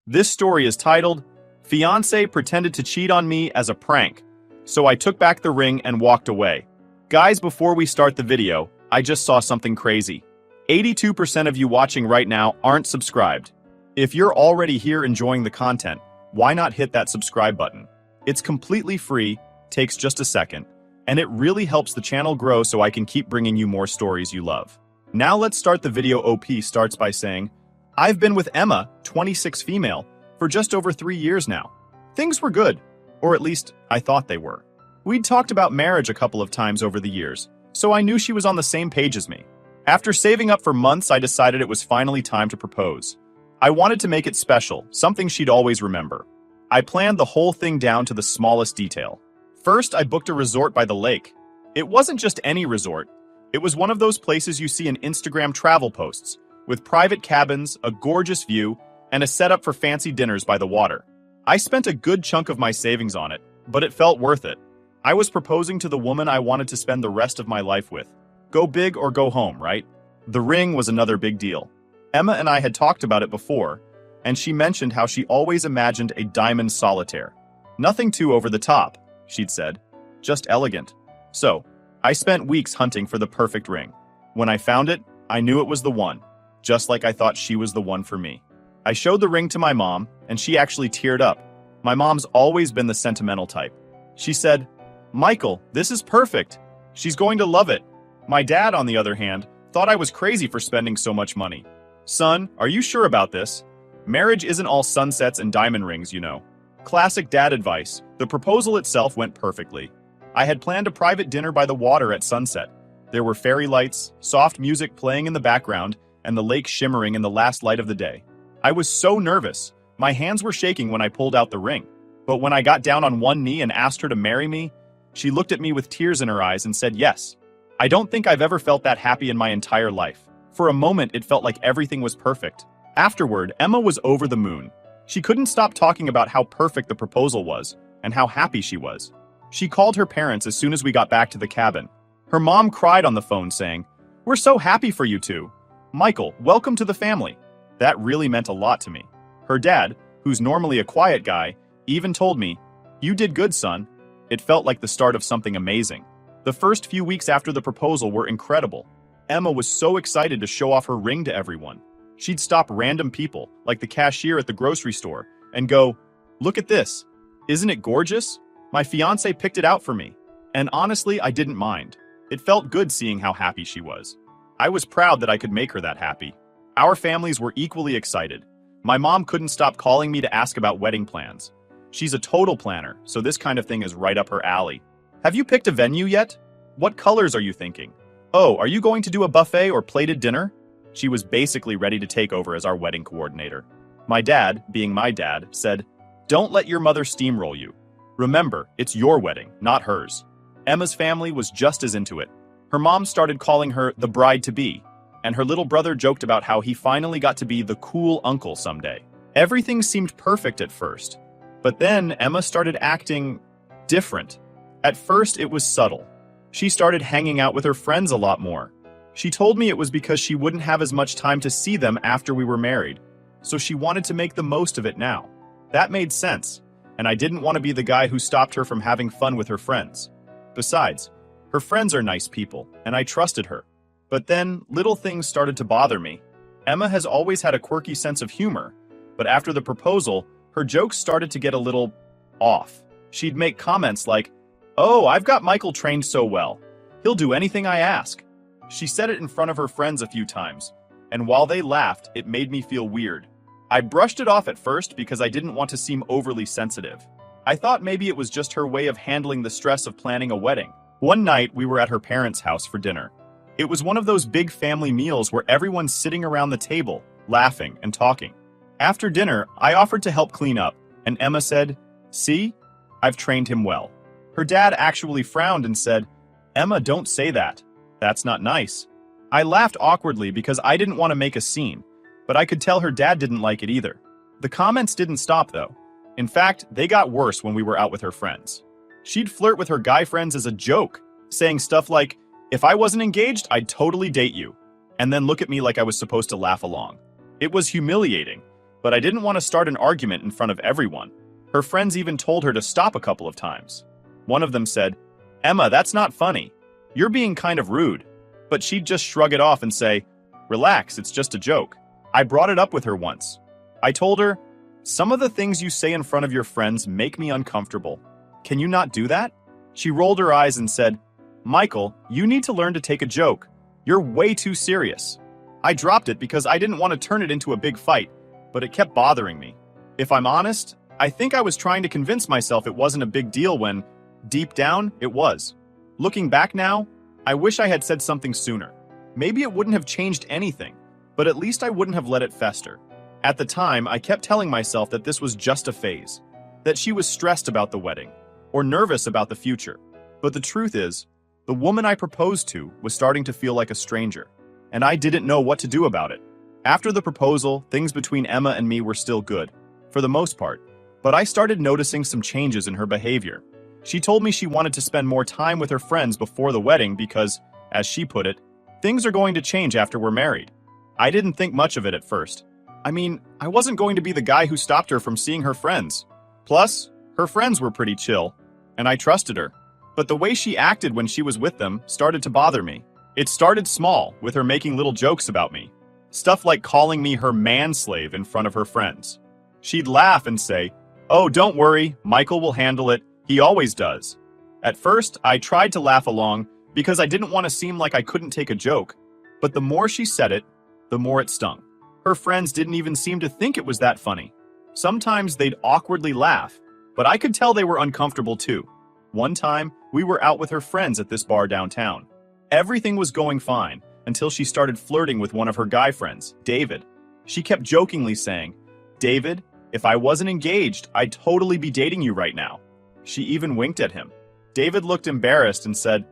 This story is titled, Fiancé Pretended to Cheat on Me as a Prank, so I took back the ring and walked away. Guys, before we start the video, I just saw something crazy. 82% of you watching right now aren't subscribed. If you're already here enjoying the content, why not hit that subscribe button? It's completely free, takes just a second, and it really helps the channel grow so I can keep bringing you more stories you love. Now let's start the video. OP starts by saying, I've been with Emma, 26 female, for just over 3 years now. Things were good, or at least I thought they were. We'd talked about marriage a couple of times over the years, so I knew she was on the same page as me. After saving up for months, I decided it was finally time to propose. I wanted to make it special, something she'd always remember. I planned the whole thing down to the smallest detail. First, I booked a resort by the lake. It wasn't just any resort. It was one of those places you see in Instagram travel posts, with private cabins, a gorgeous view, and a setup for fancy dinners by the water. I spent a good chunk of my savings on it, but it felt worth it. I was proposing to the woman I wanted to spend the rest of my life with. Go big or go home, right? The ring was another big deal. Emma and I had talked about it before, and she mentioned how she always imagined a diamond solitaire. Nothing too over the top, she'd said, just elegant. So, I spent weeks hunting for the perfect ring. When I found it, I knew it was the one, just like I thought she was the one for me. I showed the ring to my mom, and she actually teared up. My mom's always been the sentimental type. She said, Michael, this is perfect. She's going to love it. My dad, on the other hand, thought I was crazy for spending so much money. Son, are you sure about this? Marriage isn't all sunsets and diamond rings, you know. Classic dad advice. The proposal itself went perfectly. I had planned a private dinner by the water at sunset. There were fairy lights, soft music playing in the background, and the lake shimmering in the last light of the day. I was so nervous. My hands were shaking when I pulled out the ring. But when I got down on one knee and asked her to marry me, she looked at me with tears in her eyes and said yes. I don't think I've ever felt that happy in my entire life. For a moment, it felt like everything was perfect. Afterward, Emma was over the moon. She couldn't stop talking about how perfect the proposal was and how happy she was. She called her parents as soon as we got back to the cabin. Her mom cried on the phone saying, We're so happy for you two. Michael, welcome to the family. That really meant a lot to me. Her dad, who's normally a quiet guy, even told me, You did good, son. It felt like the start of something amazing. The first few weeks after the proposal were incredible. Emma was so excited to show off her ring to everyone. She'd stop random people, like the cashier at the grocery store, and go, Look at this. Isn't it gorgeous? My fiancé picked it out for me. And honestly, I didn't mind. It felt good seeing how happy she was. I was proud that I could make her that happy. Our families were equally excited. My mom couldn't stop calling me to ask about wedding plans. She's a total planner, so this kind of thing is right up her alley. Have you picked a venue yet? What colors are you thinking? Oh, are you going to do a buffet or plated dinner? She was basically ready to take over as our wedding coordinator. My dad, being my dad, said, Don't let your mother steamroll you. Remember, it's your wedding, not hers. Emma's family was just as into it. Her mom started calling her the bride-to-be, and her little brother joked about how he finally got to be the cool uncle someday. Everything seemed perfect at first, but then Emma started acting different. At first, it was subtle. She started hanging out with her friends a lot more. She told me it was because she wouldn't have as much time to see them after we were married, so she wanted to make the most of it now. That made sense, and I didn't want to be the guy who stopped her from having fun with her friends. Besides, her friends are nice people, and I trusted her. But then, little things started to bother me. Emma has always had a quirky sense of humor, but after the proposal, her jokes started to get a little off. She'd make comments like, Oh, I've got Michael trained so well. He'll do anything I ask. She said it in front of her friends a few times, and while they laughed, it made me feel weird. I brushed it off at first because I didn't want to seem overly sensitive. I thought maybe it was just her way of handling the stress of planning a wedding. One night, we were at her parents' house for dinner. It was one of those big family meals where everyone's sitting around the table, laughing and talking. After dinner, I offered to help clean up, and Emma said, See, I've trained him well. Her dad actually frowned and said, Emma, don't say that. That's not nice. I laughed awkwardly because I didn't want to make a scene, but I could tell her dad didn't like it either. The comments didn't stop though. In fact, they got worse when we were out with her friends. She'd flirt with her guy friends as a joke, saying stuff like, If I wasn't engaged, I'd totally date you, and then look at me like I was supposed to laugh along. It was humiliating, but I didn't want to start an argument in front of everyone. Her friends even told her to stop a couple of times. One of them said, "Emma, that's not funny. You're being kind of rude." But she'd just shrug it off and say, "Relax, it's just a joke." I brought it up with her once. I told her, "Some of the things you say in front of your friends make me uncomfortable. Can you not do that?" She rolled her eyes and said, "Michael, you need to learn to take a joke. You're way too serious." I dropped it because I didn't want to turn it into a big fight, but it kept bothering me. If I'm honest, I think I was trying to convince myself it wasn't a big deal when, deep down, it was. Looking back now, I wish I had said something sooner. Maybe it wouldn't have changed anything, but at least I wouldn't have let it fester. At the time, I kept telling myself that this was just a phase, that she was stressed about the wedding, or nervous about the future. But the truth is, the woman I proposed to was starting to feel like a stranger, and I didn't know what to do about it. After the proposal, things between Emma and me were still good, for the most part, but I started noticing some changes in her behavior. She told me she wanted to spend more time with her friends before the wedding because, as she put it, things are going to change after we're married. I didn't think much of it at first. I mean, I wasn't going to be the guy who stopped her from seeing her friends. Plus, her friends were pretty chill, and I trusted her. But the way she acted when she was with them started to bother me. It started small, with her making little jokes about me. Stuff like calling me her manslave in front of her friends. She'd laugh and say, "Oh, don't worry, Michael will handle it. He always does." At first, I tried to laugh along because I didn't want to seem like I couldn't take a joke. But the more she said it, the more it stung. Her friends didn't even seem to think it was that funny. Sometimes they'd awkwardly laugh, but I could tell they were uncomfortable too. One time, we were out with her friends at this bar downtown. Everything was going fine until she started flirting with one of her guy friends, David. She kept jokingly saying, "David, if I wasn't engaged, I'd totally be dating you right now." She even winked at him. David looked embarrassed and said,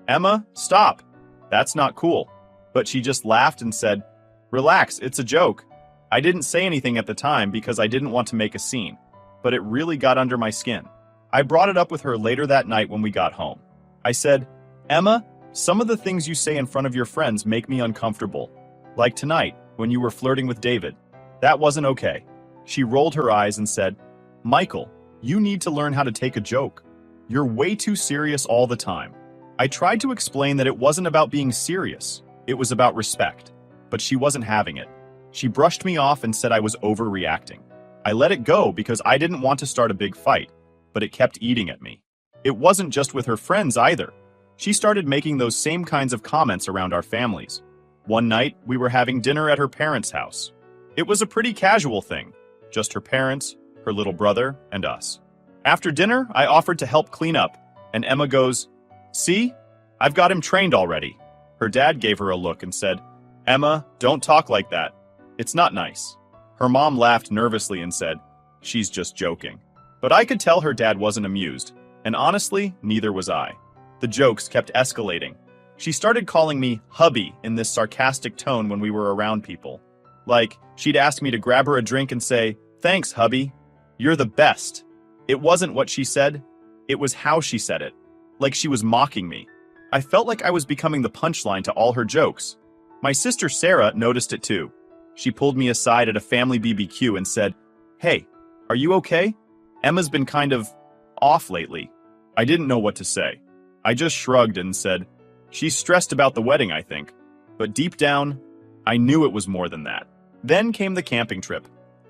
Emma, stop. That's not cool." But she just laughed and said, "Relax, it's a joke." I didn't say anything at the time because I didn't want to make a scene, but it really got under my skin. I brought it up with her later that night when we got home. I said, "Emma, some of the things you say in front of your friends make me uncomfortable. Like tonight, when you were flirting with David. That wasn't okay." She rolled her eyes and said, "Michael, you need to learn how to take a joke. You're way too serious all the time." I tried to explain that it wasn't about being serious. It was about respect. But she wasn't having it. She brushed me off and said I was overreacting. I let it go because I didn't want to start a big fight, but it kept eating at me. It wasn't just with her friends either. She started making those same kinds of comments around our families. One night, we were having dinner at her parents' house. It was a pretty casual thing, just her parents, her little brother, and us. After dinner, I offered to help clean up, and Emma goes, "See? I've got him trained already." Her dad gave her a look and said, "Emma, don't talk like that. It's not nice." Her mom laughed nervously and said, "She's just joking." But I could tell her dad wasn't amused, and honestly, neither was I. The jokes kept escalating. She started calling me hubby in this sarcastic tone when we were around people. Like, she'd ask me to grab her a drink and say, "Thanks, hubby. You're the best." It wasn't what she said. It was how she said it. Like she was mocking me. I felt like I was becoming the punchline to all her jokes. My sister Sarah noticed it too. She pulled me aside at a family BBQ and said, "Hey, are you okay? Emma's been kind of off lately." I didn't know what to say. I just shrugged and said, "She's stressed about the wedding, I think." But deep down, I knew it was more than that. Then came the camping trip.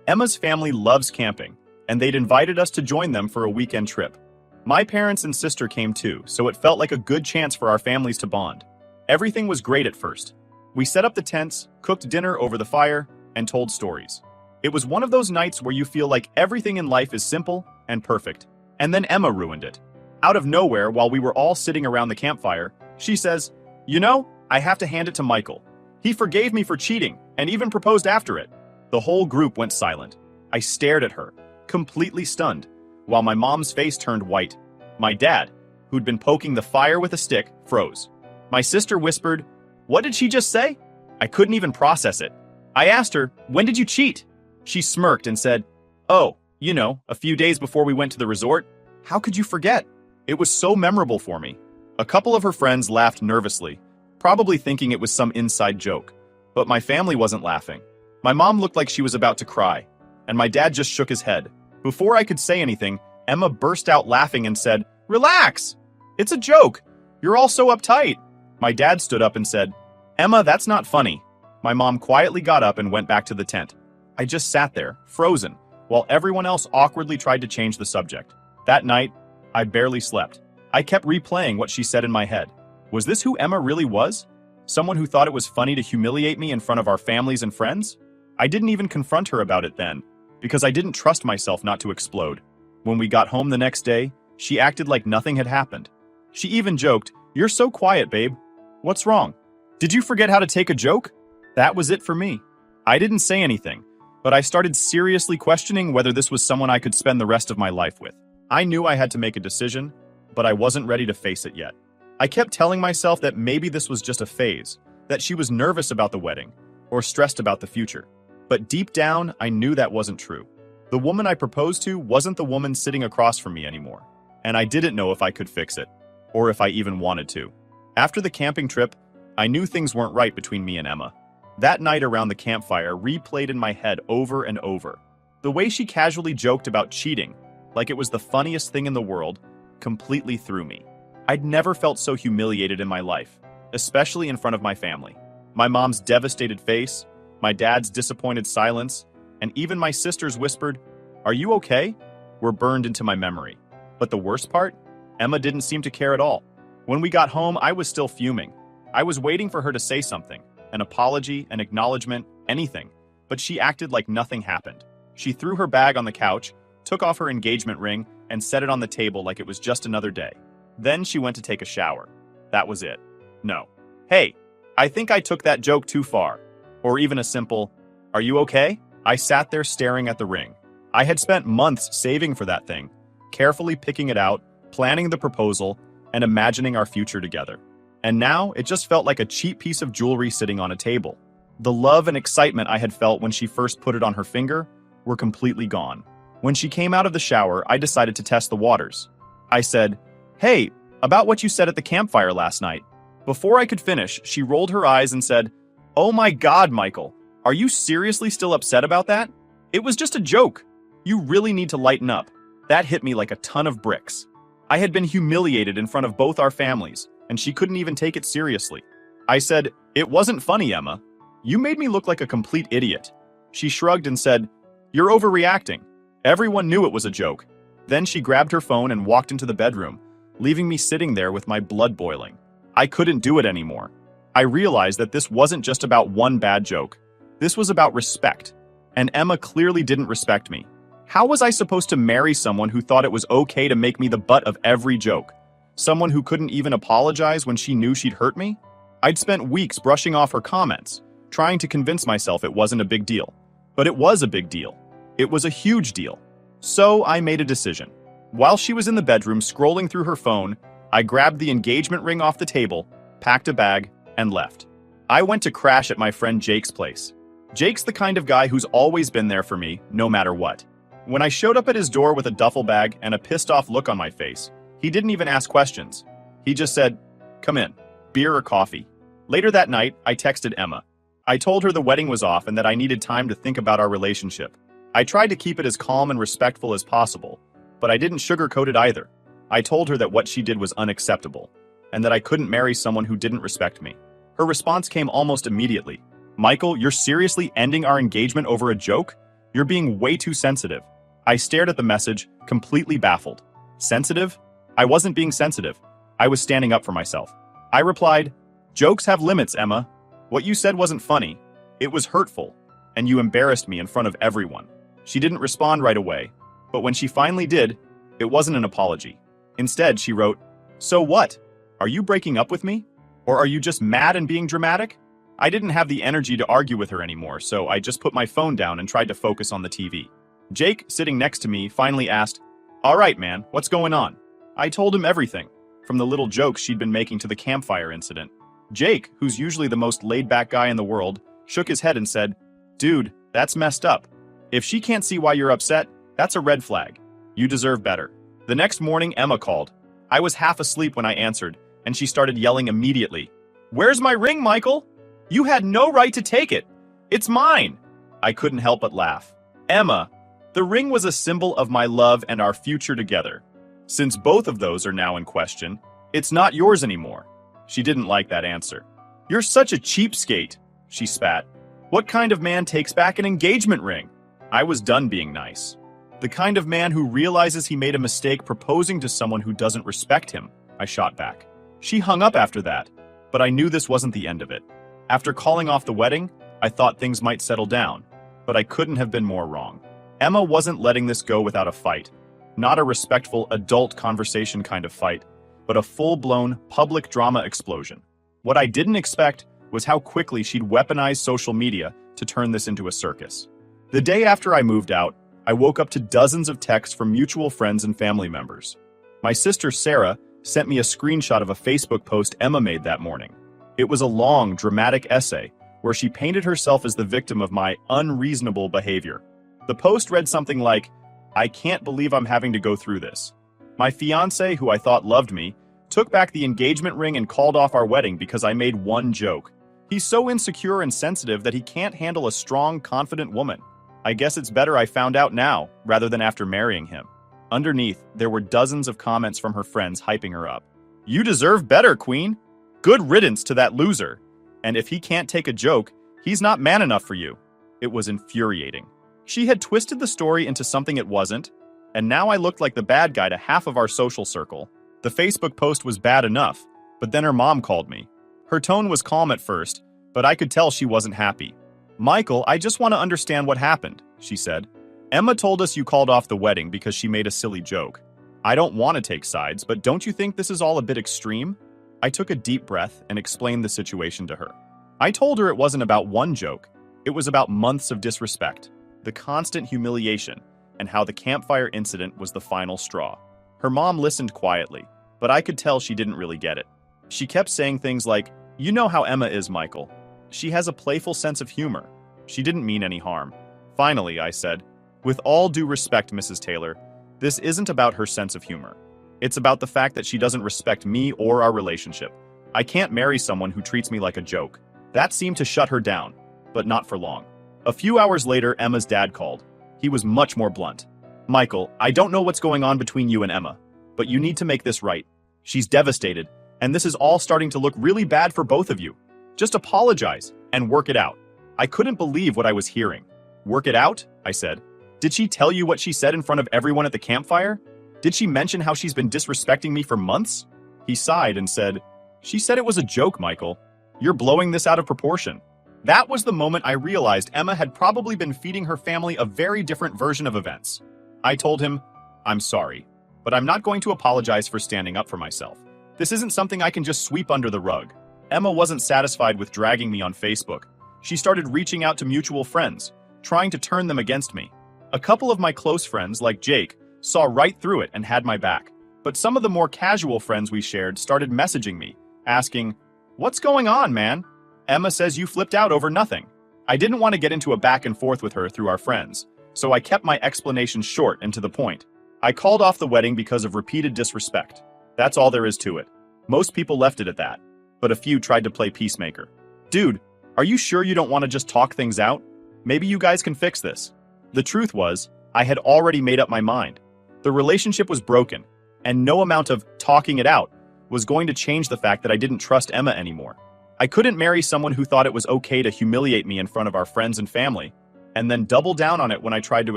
Emma's family loves camping, and they'd invited us to join them for a weekend trip. My parents and sister came too, so it felt like a good chance for our families to bond. Everything was great at first. We set up the tents, cooked dinner over the fire, and told stories. It was one of those nights where you feel like everything in life is simple and perfect. And then Emma ruined it. Out of nowhere, while we were all sitting around the campfire, she says, "You know, I have to hand it to Michael. He forgave me for cheating and even proposed after it." The whole group went silent. I stared at her, completely stunned, while my mom's face turned white. My dad, who'd been poking the fire with a stick, froze. My sister whispered, "What did she just say?" I couldn't even process it. I asked her, "When did you cheat?" She smirked and said, "Oh, you know, a few days before we went to the resort." How could you forget? It was so memorable for me. A couple of her friends laughed nervously, probably thinking it was some inside joke. But my family wasn't laughing. My mom looked like she was about to cry, and my dad just shook his head. Before I could say anything, Emma burst out laughing and said, "Relax! It's a joke! You're all so uptight!" My dad stood up and said, "Emma, that's not funny." My mom quietly got up and went back to the tent. I just sat there, frozen, while everyone else awkwardly tried to change the subject. That night, I barely slept. I kept replaying what she said in my head. Was this who Emma really was? Someone who thought it was funny to humiliate me in front of our families and friends? I didn't even confront her about it then, because I didn't trust myself not to explode. When we got home the next day, she acted like nothing had happened. She even joked, "You're so quiet, babe. What's wrong? Did you forget how to take a joke?" That was it for me. I didn't say anything, but I started seriously questioning whether this was someone I could spend the rest of my life with. I knew I had to make a decision, but I wasn't ready to face it yet. I kept telling myself that maybe this was just a phase, that she was nervous about the wedding, or stressed about the future. But deep down, I knew that wasn't true. The woman I proposed to wasn't the woman sitting across from me anymore, and I didn't know if I could fix it, or if I even wanted to. After the camping trip, I knew things weren't right between me and Emma. That night around the campfire replayed in my head over and over. The way she casually joked about cheating, like it was the funniest thing in the world, completely threw me. I'd never felt so humiliated in my life, especially in front of my family. My mom's devastated face, my dad's disappointed silence, and even my sister's whispered, "Are you okay?" were burned into my memory. But the worst part? Emma didn't seem to care at all. When we got home, I was still fuming. I was waiting for her to say something, an apology, an acknowledgement, anything, but she acted like nothing happened. She threw her bag on the couch, took off her engagement ring, and set it on the table like it was just another day. Then she went to take a shower. That was it. No. "Hey, I think I took that joke too far." Or even a simple, "Are you okay?" I sat there staring at the ring. I had spent months saving for that thing, carefully picking it out, planning the proposal, and imagining our future together. And now it just felt like a cheap piece of jewelry sitting on a table. The love and excitement I had felt when she first put it on her finger were completely gone. When she came out of the shower, I decided to test the waters. I said, "Hey, about what you said at the campfire last night." Before I could finish, she rolled her eyes and said, "Oh my God, Michael, are you seriously still upset about that? It was just a joke. You really need to lighten up." That hit me like a ton of bricks. I had been humiliated in front of both our families, and she couldn't even take it seriously. I said, "It wasn't funny, Emma. You made me look like a complete idiot." She shrugged and said, "You're overreacting. Everyone knew it was a joke." Then she grabbed her phone and walked into the bedroom, leaving me sitting there with my blood boiling. I couldn't do it anymore. I realized that this wasn't just about one bad joke. This was about respect. And Emma clearly didn't respect me. How was I supposed to marry someone who thought it was okay to make me the butt of every joke? Someone who couldn't even apologize when she knew she'd hurt me? I'd spent weeks brushing off her comments, trying to convince myself it wasn't a big deal. But it was a big deal. It was a huge deal. So I made a decision. While she was in the bedroom scrolling through her phone, I grabbed the engagement ring off the table, packed a bag, and left. I went to crash at my friend Jake's place. Jake's the kind of guy who's always been there for me, no matter what. When I showed up at his door with a duffel bag and a pissed-off look on my face, he didn't even ask questions. He just said, "Come in. Beer or coffee?" Later that night, I texted Emma. I told her the wedding was off and that I needed time to think about our relationship. I tried to keep it as calm and respectful as possible, but I didn't sugarcoat it either. I told her that what she did was unacceptable, and that I couldn't marry someone who didn't respect me. Her response came almost immediately. "Michael, you're seriously ending our engagement over a joke? You're being way too sensitive." I stared at the message, completely baffled. Sensitive? I wasn't being sensitive. I was standing up for myself. I replied, "Jokes have limits, Emma. What you said wasn't funny. It was hurtful, and you embarrassed me in front of everyone." She didn't respond right away, but when she finally did, it wasn't an apology. Instead, she wrote, "So what? Are you breaking up with me? Or are you just mad and being dramatic?" I didn't have the energy to argue with her anymore, so I just put my phone down and tried to focus on the TV. Jake, sitting next to me, finally asked, "All right, man, what's going on?" I told him everything, from the little jokes she'd been making to the campfire incident. Jake, who's usually the most laid-back guy in the world, shook his head and said, "Dude, that's messed up. If she can't see why you're upset, that's a red flag. You deserve better." The next morning, Emma called. I was half asleep when I answered, and she started yelling immediately. "Where's my ring, Michael? You had no right to take it. It's mine." I couldn't help but laugh. Emma, the ring was a symbol of my love and our future together. Since both of those are now in question, it's not yours anymore. She didn't like that answer. You're such a cheapskate, she spat. What kind of man takes back an engagement ring? I was done being nice. The kind of man who realizes he made a mistake proposing to someone who doesn't respect him, I shot back. She hung up after that, but I knew this wasn't the end of it. After calling off the wedding, I thought things might settle down, but I couldn't have been more wrong. Emma wasn't letting this go without a fight. Not a respectful, adult conversation kind of fight, but a full-blown, public drama explosion. What I didn't expect was how quickly she'd weaponize social media to turn this into a circus. The day after I moved out, I woke up to dozens of texts from mutual friends and family members. My sister Sarah sent me a screenshot of a Facebook post Emma made that morning. It was a long, dramatic essay where she painted herself as the victim of my unreasonable behavior. The post read something like, "I can't believe I'm having to go through this. My fiancé, who I thought loved me, took back the engagement ring and called off our wedding because I made one joke. He's so insecure and sensitive that he can't handle a strong, confident woman. I guess it's better I found out now, rather than after marrying him." Underneath, there were dozens of comments from her friends hyping her up. "You deserve better, Queen. Good riddance to that loser. And if he can't take a joke, he's not man enough for you." It was infuriating. She had twisted the story into something it wasn't, and now I looked like the bad guy to half of our social circle. The Facebook post was bad enough, but then her mom called me. Her tone was calm at first, but I could tell she wasn't happy. "Michael, I just want to understand what happened," she said. "Emma told us you called off the wedding because she made a silly joke. I don't want to take sides, but don't you think this is all a bit extreme?" I took a deep breath and explained the situation to her. I told her it wasn't about one joke. It was about months of disrespect, the constant humiliation, and how the campfire incident was the final straw. Her mom listened quietly, but I could tell she didn't really get it. She kept saying things like, "You know how Emma is, Michael. She has a playful sense of humor. She didn't mean any harm." Finally, I said, "With all due respect, Mrs. Taylor, this isn't about her sense of humor. It's about the fact that she doesn't respect me or our relationship. I can't marry someone who treats me like a joke." That seemed to shut her down, but not for long. A few hours later, Emma's dad called. He was much more blunt. "Michael, I don't know what's going on between you and Emma, but you need to make this right. She's devastated, and this is all starting to look really bad for both of you. Just apologize and work it out." I couldn't believe what I was hearing. "Work it out?" I said. "Did she tell you what she said in front of everyone at the campfire? Did she mention how she's been disrespecting me for months?" He sighed and said, "She said it was a joke, Michael. You're blowing this out of proportion." That was the moment I realized Emma had probably been feeding her family a very different version of events. I told him, "I'm sorry, but I'm not going to apologize for standing up for myself. This isn't something I can just sweep under the rug." Emma wasn't satisfied with dragging me on Facebook. She started reaching out to mutual friends, trying to turn them against me. A couple of my close friends, like Jake, saw right through it and had my back. But some of the more casual friends we shared started messaging me, asking, "What's going on, man? Emma says you flipped out over nothing." I didn't want to get into a back and forth with her through our friends, so I kept my explanation short and to the point. I called off the wedding because of repeated disrespect. That's all there is to it. Most people left it at that, but a few tried to play peacemaker. "Dude, are you sure you don't want to just talk things out? Maybe you guys can fix this." The truth was, I had already made up my mind. The relationship was broken, and no amount of talking it out was going to change the fact that I didn't trust Emma anymore. I couldn't marry someone who thought it was okay to humiliate me in front of our friends and family, and then double down on it when I tried to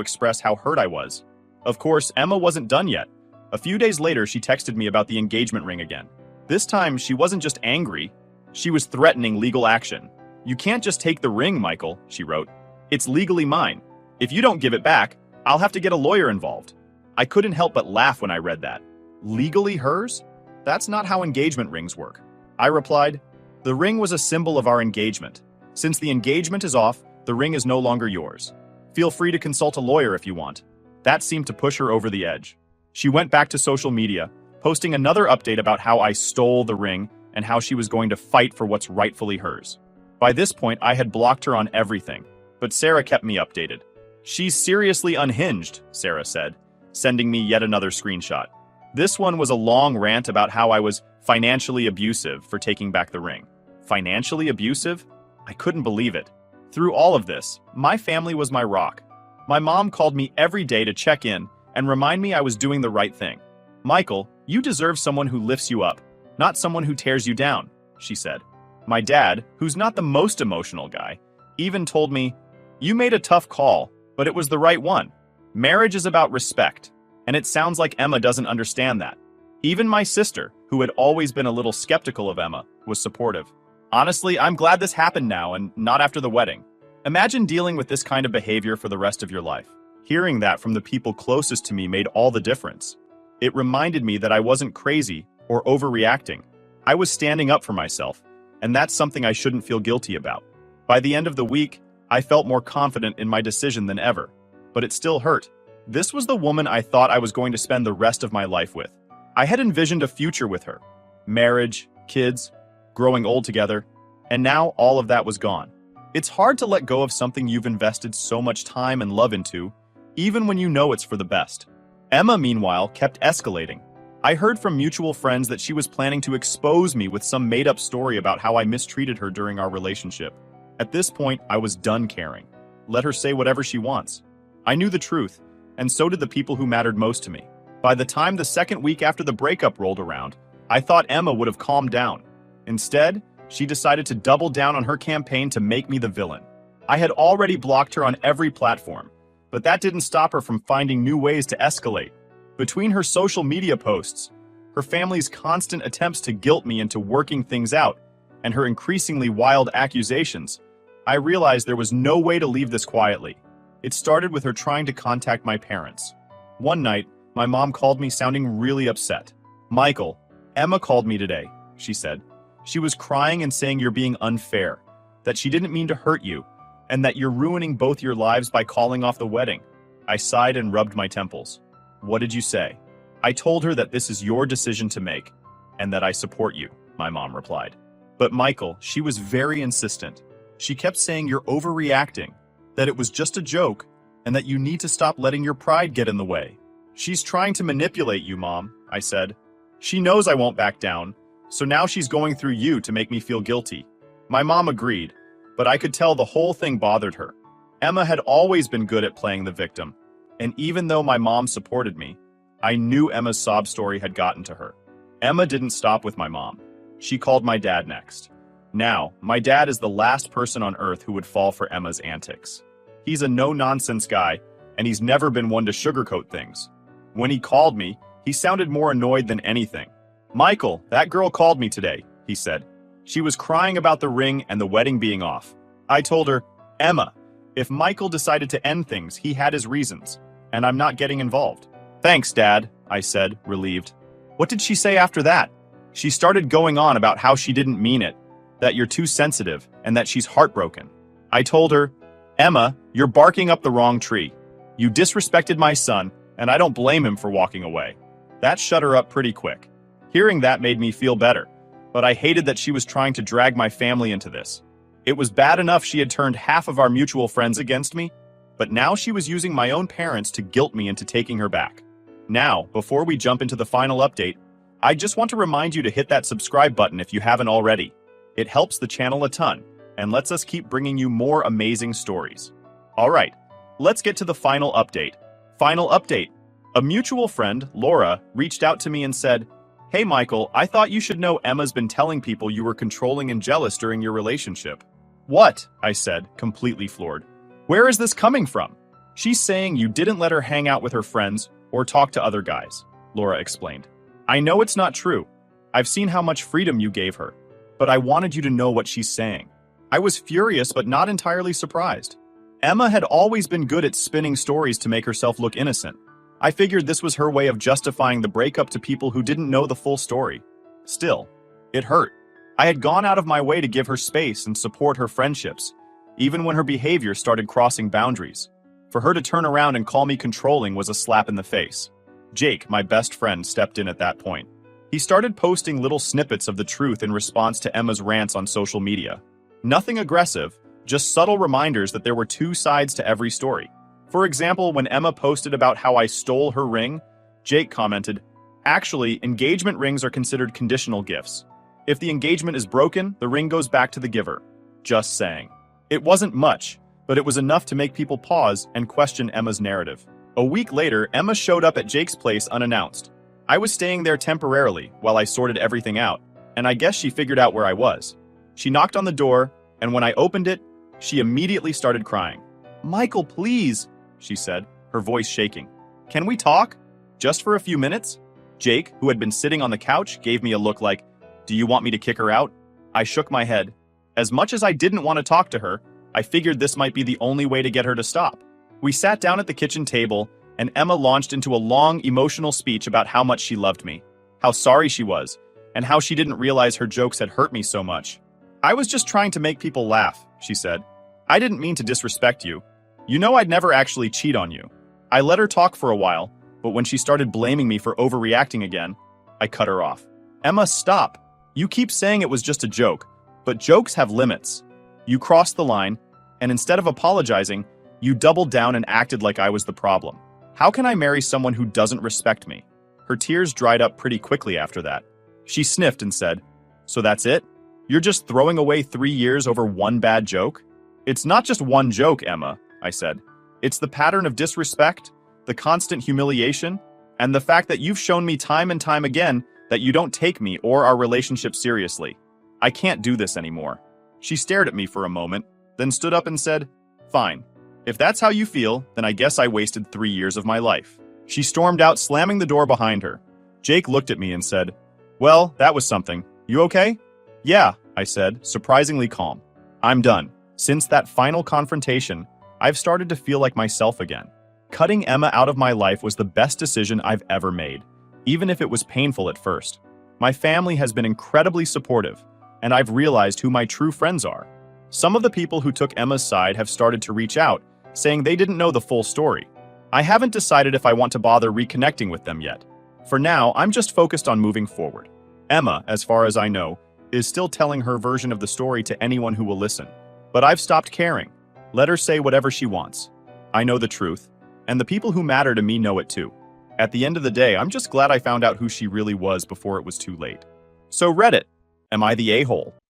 express how hurt I was. Of course, Emma wasn't done yet. A few days later, she texted me about the engagement ring again. This time, she wasn't just angry, she was threatening legal action. "You can't just take the ring, Michael," she wrote. "It's legally mine. If you don't give it back, I'll have to get a lawyer involved." I couldn't help but laugh when I read that. Legally hers? That's not how engagement rings work. I replied, "The ring was a symbol of our engagement. Since the engagement is off, the ring is no longer yours. Feel free to consult a lawyer if you want." That seemed to push her over the edge. She went back to social media, posting another update about how I stole the ring and how she was going to fight for what's rightfully hers. By this point, I had blocked her on everything, but Sarah kept me updated. "She's seriously unhinged," Sarah said, sending me yet another screenshot. This one was a long rant about how I was financially abusive for taking back the ring. Financially abusive? I couldn't believe it. Through all of this, my family was my rock. My mom called me every day to check in and remind me I was doing the right thing. "Michael, you deserve someone who lifts you up, not someone who tears you down," she said. My dad, who's not the most emotional guy, even told me, "You made a tough call, but it was the right one. Marriage is about respect." And it sounds like Emma doesn't understand that. Even my sister, who had always been a little skeptical of Emma, was supportive. Honestly, I'm glad this happened now and not after the wedding. Imagine dealing with this kind of behavior for the rest of your life. Hearing that from the people closest to me made all the difference. It reminded me that I wasn't crazy or overreacting. I was standing up for myself, and that's something I shouldn't feel guilty about. By the end of the week, I felt more confident in my decision than ever. But it still hurt. This was the woman I thought I was going to spend the rest of my life with. I had envisioned a future with her. Marriage, kids, growing old together, and now all of that was gone. It's hard to let go of something you've invested so much time and love into, even when you know it's for the best. Emma, meanwhile, kept escalating. I heard from mutual friends that she was planning to expose me with some made-up story about how I mistreated her during our relationship. At this point, I was done caring. Let her say whatever she wants. I knew the truth, and so did the people who mattered most to me. By the time the second week after the breakup rolled around, I thought Emma would have calmed down. Instead, she decided to double down on her campaign to make me the villain. I had already blocked her on every platform, but that didn't stop her from finding new ways to escalate. Between her social media posts, her family's constant attempts to guilt me into working things out, and her increasingly wild accusations, I realized there was no way to leave this quietly. It started with her trying to contact my parents. One night, my mom called me sounding really upset. "Michael, Emma called me today," she said. "She was crying and saying you're being unfair, that she didn't mean to hurt you, and that you're ruining both your lives by calling off the wedding." I sighed and rubbed my temples. "What did you say?" "I told her that this is your decision to make, and that I support you," my mom replied. "But Michael, she was very insistent. She kept saying you're overreacting, that it was just a joke, and that you need to stop letting your pride get in the way." "She's trying to manipulate you, Mom," I said. "She knows I won't back down, so now she's going through you to make me feel guilty." My mom agreed, but I could tell the whole thing bothered her. Emma had always been good at playing the victim, and even though my mom supported me, I knew Emma's sob story had gotten to her. Emma didn't stop with my mom. She called my dad next. Now, my dad is the last person on earth who would fall for Emma's antics. He's a no-nonsense guy, and he's never been one to sugarcoat things. When he called me, he sounded more annoyed than anything. "Michael, that girl called me today," he said. "She was crying about the ring and the wedding being off." I told her, "Emma, if Michael decided to end things, he had his reasons, and I'm not getting involved." "Thanks, Dad," I said, relieved. "What did she say after that?" "She started going on about how she didn't mean it, that you're too sensitive, and that she's heartbroken." I told her, "Emma, you're barking up the wrong tree. You disrespected my son, and I don't blame him for walking away." That shut her up pretty quick. Hearing that made me feel better, but I hated that she was trying to drag my family into this. It was bad enough she had turned half of our mutual friends against me, but now she was using my own parents to guilt me into taking her back. Now, before we jump into the final update, I just want to remind you to hit that subscribe button if you haven't already. It helps the channel a ton, and lets us keep bringing you more amazing stories. Alright, let's get to the final update. Final update. A mutual friend, Laura, reached out to me and said, "Hey Michael, I thought you should know Emma's been telling people you were controlling and jealous during your relationship." "What?" I said, completely floored. "Where is this coming from?" "She's saying you didn't let her hang out with her friends or talk to other guys," Laura explained. "I know it's not true. I've seen how much freedom you gave her, but I wanted you to know what she's saying." I was furious but not entirely surprised. Emma had always been good at spinning stories to make herself look innocent. I figured this was her way of justifying the breakup to people who didn't know the full story. Still, it hurt. I had gone out of my way to give her space and support her friendships, even when her behavior started crossing boundaries. For her to turn around and call me controlling was a slap in the face. Jake, my best friend, stepped in at that point. He started posting little snippets of the truth in response to Emma's rants on social media. Nothing aggressive, just subtle reminders that there were two sides to every story. For example, when Emma posted about how I stole her ring, Jake commented, "Actually, engagement rings are considered conditional gifts. If the engagement is broken, the ring goes back to the giver. Just saying." It wasn't much, but it was enough to make people pause and question Emma's narrative. A week later, Emma showed up at Jake's place unannounced. I was staying there temporarily while I sorted everything out, and I guess she figured out where I was. She knocked on the door, and when I opened it, she immediately started crying. "Michael, please," she said, her voice shaking. "Can we talk? Just for a few minutes?" Jake, who had been sitting on the couch, gave me a look like, "Do you want me to kick her out?" I shook my head. As much as I didn't want to talk to her, I figured this might be the only way to get her to stop. We sat down at the kitchen table, and Emma launched into a long, emotional speech about how much she loved me, how sorry she was, and how she didn't realize her jokes had hurt me so much. "I was just trying to make people laugh," she said. "I didn't mean to disrespect you. You know I'd never actually cheat on you." I let her talk for a while, but when she started blaming me for overreacting again, I cut her off. "Emma, stop. You keep saying it was just a joke, but jokes have limits. You crossed the line, and instead of apologizing, you doubled down and acted like I was the problem. How can I marry someone who doesn't respect me?" Her tears dried up pretty quickly after that. She sniffed and said, "So that's it? You're just throwing away 3 years over one bad joke?" "It's not just one joke, Emma," I said. "It's the pattern of disrespect, the constant humiliation, and the fact that you've shown me time and time again that you don't take me or our relationship seriously. I can't do this anymore." She stared at me for a moment, then stood up and said, "Fine. If that's how you feel, then I guess I wasted 3 years of my life." She stormed out, slamming the door behind her. Jake looked at me and said, "Well, that was something. You okay?" "Yeah," I said, surprisingly calm. "I'm done. Since that final confrontation, I've started to feel like myself again. Cutting Emma out of my life was the best decision I've ever made, even if it was painful at first. My family has been incredibly supportive, and I've realized who my true friends are. Some of the people who took Emma's side have started to reach out, saying they didn't know the full story. I haven't decided if I want to bother reconnecting with them yet. For now, I'm just focused on moving forward. Emma, as far as I know, is still telling her version of the story to anyone who will listen. But I've stopped caring. Let her say whatever she wants. I know the truth, and the people who matter to me know it too. At the end of the day, I'm just glad I found out who she really was before it was too late." So Reddit, am I the a-hole?